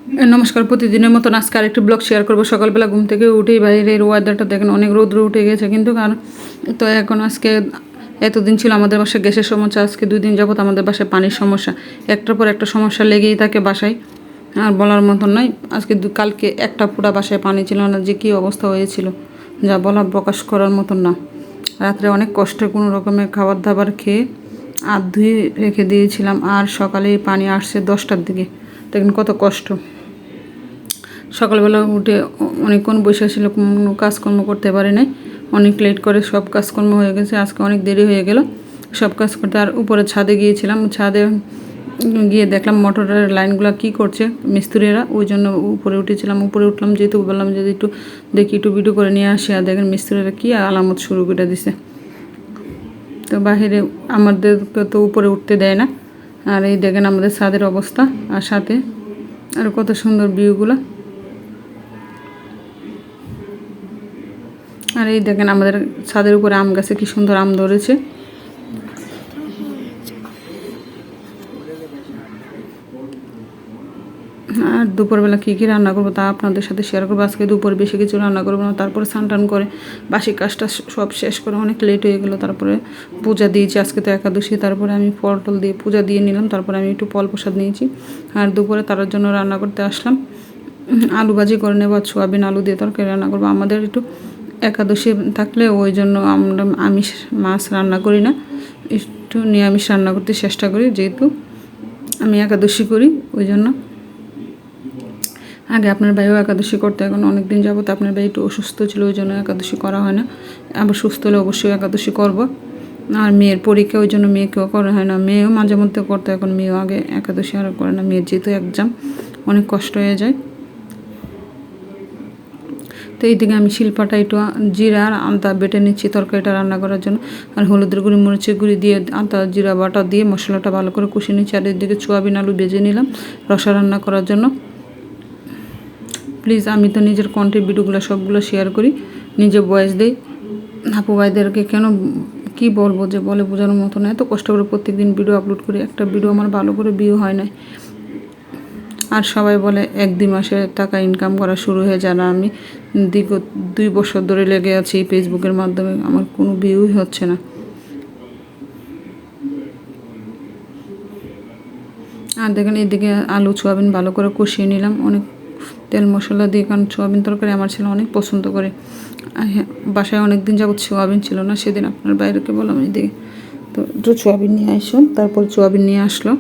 নমস্কার, প্রতিদিনের মতন আজকে আরেকটি ব্লগ শেয়ার করবো। সকালবেলা ঘুম থেকে উঠেই বাইরের ওয়েদারটা দেখেন, অনেক রৌদ্র উঠে গেছে কিন্তু তো এখন আজকে এতদিন ছিল আমাদের বাসায় গ্যাসের সমস্যা, আজকে 2 দিন যাবত আমাদের বাসায় পানির সমস্যা। একটার পর একটা সমস্যা লেগেই থাকে বাসায়, আর বলার মতন নয়। আজকে কালকে একটা পুরা বাসায় পানি ছিল না, যে কী অবস্থা হয়েছিল যা বলা প্রকাশ করার মতন না। রাত্রে অনেক কষ্টে কোনো রকমের খাবার দাবার খেয়ে হাত ধুয়ে রেখে দিয়েছিলাম, আর সকালে পানি আসছে 10টার দিকে। দেখেন কত কষ্ট। সকালবেলা উঠে অনেকক্ষণ বসে ছিল, কোনো কাজকর্ম করতে পারি নাই, অনেক লেট করে সব কাজকর্ম হয়ে গেছে। আজকে অনেক দেরি হয়ে গেল সব কাজ করতে। আর উপরে ছাদে গিয়েছিলাম, ছাদে গিয়ে দেখলাম মোটরের লাইনগুলো কি করছে মিস্ত্রিরা, ওই জন্য উপরে উঠেছিলাম। উপরে উঠলাম যেহেতু বললাম যে একটু দেখি, একটু ভিডিও করে নিয়ে আসি। আর দেখেন মিস্ত্রিরা কী আলামত শুরু করে দিছে। তো বাহিরে আমাদেরকে তো উপরে উঠতে দেয় না। আর এই দেখেন আমাদের ছাদের অবস্থা, আর সাথে আর কত সুন্দর ভিউগুলো। আর এই দেখেন আমাদের ছাদের উপরে আম গাছে কি সুন্দর আম ধরেছে। আর দুপুরবেলা কী কী রান্না করবো তা আপনাদের সাথে শেয়ার করবো। আজকে দুপুরে বেশি কিছু রান্না করবো না, তারপরে স্নান করে বাসি কাজটা সব শেষ করে অনেক লেট হয়ে গেলো। তারপরে পূজা দিয়েছি, আজকে তো একাদশী। তারপরে আমি ফল টল দিয়ে পূজা দিয়ে নিলাম, তারপরে আমি একটু ফল প্রসাদ নিয়েছি। আর দুপুরে তার জন্য রান্না করতে আসলাম, আলু ভাজি করে নেবো, সোয়াবিন আলু দিয়ে তরকারি রান্না করবো। আমাদের একটু একাদশী থাকলে ওই জন্য আমরা আমিষ মাছ রান্না করি না, একটু নিরামিষ রান্না করতে চেষ্টা করি, যেহেতু আমি একাদশী করি ওই জন্য। আগে আপনার ভাইও একাদশী করতে, এখন অনেক দিন যাবত আপনার ভাই একটু অসুস্থ ছিল, ওই জন্য একাদশী করা হয় না। আবার সুস্থ হলে অবশ্যই একাদশী করব। আর মেয়ের পরীক্ষা, ওই জন্য মেয়েকেও করা হয় না। মেয়েও মাঝে মধ্যে করতে, এখন মেয়েও আগে একাদশী আর করে না। মেয়ের যেহেতু এক্সাম, অনেক কষ্ট হয়ে যায়। তো এইদিকে আমি শিলপাটা একটু জিরা আর আদা বেটে নিচ্ছি তরকারিটা রান্না করার জন্য। আর হলুদের গুঁড়ি মরিচের গুঁড়ি দিয়ে আদা জিরা বাটা দিয়ে মশলাটা ভালো করে কষিয়ে নিচ্ছি। আর এদিকে সোয়াবিন আলু ভেজে নিলাম রসা রান্না করার জন্য। প্লিজ, আমি তো নিজের কন্টেন্ট ভিডিওগুলো সবগুলো শেয়ার করি, নিজে ভয়েস দিই। আপু ভাইদেরকে কেন কি বলবো যে বলে বোঝানোর মতো না। এত কষ্ট করে প্রত্যেকদিন ভিডিও আপলোড করি, একটা ভিডিও আমার ভালো করে ভিউ হয় না। আর সবাই বলে 1-2 মাসে টাকা ইনকাম করা শুরু হয়ে যায়, না আমি দীর্ঘ 2 বছর ধরে লেগে আছি ফেসবুকের মাধ্যমে, আমার কোনো ভিউই হচ্ছে না। আর দেখেন এইদিকে আলু সোয়াবিন ভালো করে কষিয়ে নিলাম অনেক তেল মশলা দিয়ে, কারণ সোয়াবিন তরকারি আমার ছেলে অনেক পছন্দ করে। হ্যাঁ, বাসায় অনেক দিন যাবত সোয়াবিন ছিল না, সেদিন আপনার বাইরেকে বললাম এইদিকে তো একটু সোয়াবিন নিয়ে আসুন, তারপর সোয়াবিন নিয়ে আসলো।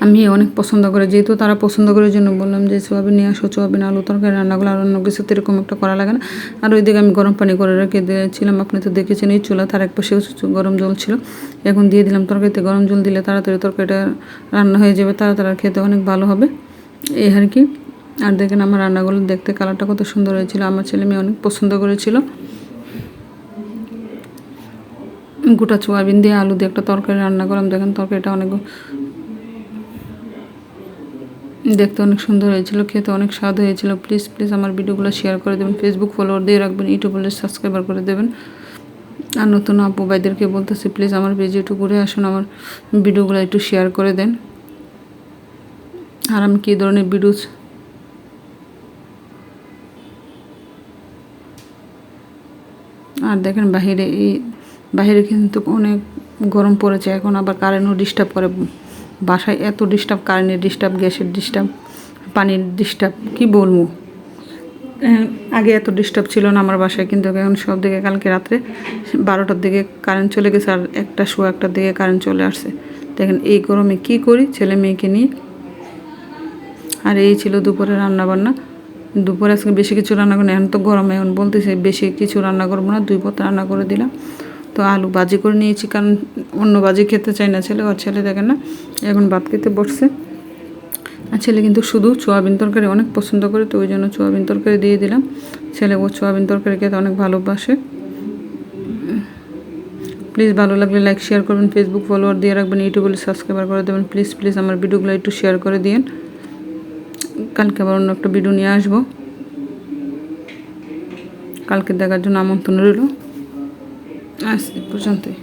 আমি অনেক পছন্দ করে, যেহেতু তারা পছন্দ করার জন্য বললাম যে সোয়াবিন নিয়ে আসো, সোয়াবিন আলু তরকারি রান্নাগুলো আর অন্য কিছু এরকম একটা করা লাগে না। আর ওইদিকে আমি গরম পানি করে রেখে দিয়েছিলাম, আপনি তো দেখেছেন এই চুলা, তার এক পাশে গরম জল ছিল, এখন দিয়ে দিলাম তরকারিতে। গরম জল দিলে তাড়াতাড়ি তরকারিটা রান্না হয়ে যাবে, তাড়াতাড়ি খেতে অনেক ভালো হবে, এই আর কি। আর দেখেন আমার রান্নাগুলো দেখতে কালারটা কত সুন্দর হয়েছিল, আমার ছেলে মেয়ে অনেক পছন্দ করেছিল। গোটা সোয়াবিন দিয়ে আলু দিয়ে একটা তরকারি রান্না করলাম, দেখেন তরকারিটা অনেক দেখতে অনেক সুন্দর হয়েছিল, খেতে অনেক স্বাদ হয়েছিল। প্লিজ আমার ভিডিওগুলো শেয়ার করে দেবেন, ফেসবুক ফলোয়ার দিয়ে রাখবেন, ইউটিউবে সাবস্ক্রাইবার করে দেবেন। আর নতুন আপু ভাইদেরকে বলতেছি, প্লিজ আমার পেজে একটু ঘুরে আসুন, আমার ভিডিওগুলো একটু শেয়ার করে দেন। আর আমি কী ধরনের ভিডিও আর দেখেন বাহিরে কিন্তু অনেক গরম পড়েছে, এখন আবার কারেন্টও ডিস্টার্ব করে। বাসায় এত ডিস্টার্ব, কারেন্টের ডিস্টার্ব, গ্যাসের ডিস্টার্ব, পানির ডিস্টার্ব, কী বলবো। আগে এত ডিস্টার্ব ছিল না আমার বাসায়, কিন্তু এখন সব দিকে কালকে রাত্রে 12টার দিকে কারেন্ট চলে গেছে, আর 1টার দিকে কারেন্ট চলে আসছে। দেখেন এই গরমে কী করি ছেলে মেয়েকে নিয়ে। আর এই ছিল দুপুরে রান্নাবান্না। দুপুরে আজকে বেশি কিছু রান্না করি না, এখন তো গরমে, এখন বলতেছে বেশি কিছু রান্না করবো না, 2 পদ রান্না করে দিলাম। তো আলু ভাজি করে নিয়েছি, কারণ অন্য ভাজি খেতে চাই না ছেলে, আর ছেলে দেখেন না এখন ভাত খেতে বসছে। আর ছেলে কিন্তু শুধু সোয়াবিন তরকারি অনেক পছন্দ করে, তো ওই জন্য সোয়াবিন তরকারি দিয়ে দিলাম। ছেলে ও সোয়াবিন তরকারি খেতে অনেক ভালোবাসে। প্লিজ ভালো লাগলে লাইক শেয়ার করবেন, ফেসবুক ফলোয়ার দিয়ে রাখবেন, ইউটিউবে সাবস্ক্রাইবার করে দেবেন। প্লিজ আমার ভিডিওগুলো একটু শেয়ার করে দিন। কালকে আবার অন্য একটা ভিডিও নিয়ে আসবো, কালকে দেখার জন্য আমন্ত্রণ রইল। আজ পর্যন্তই।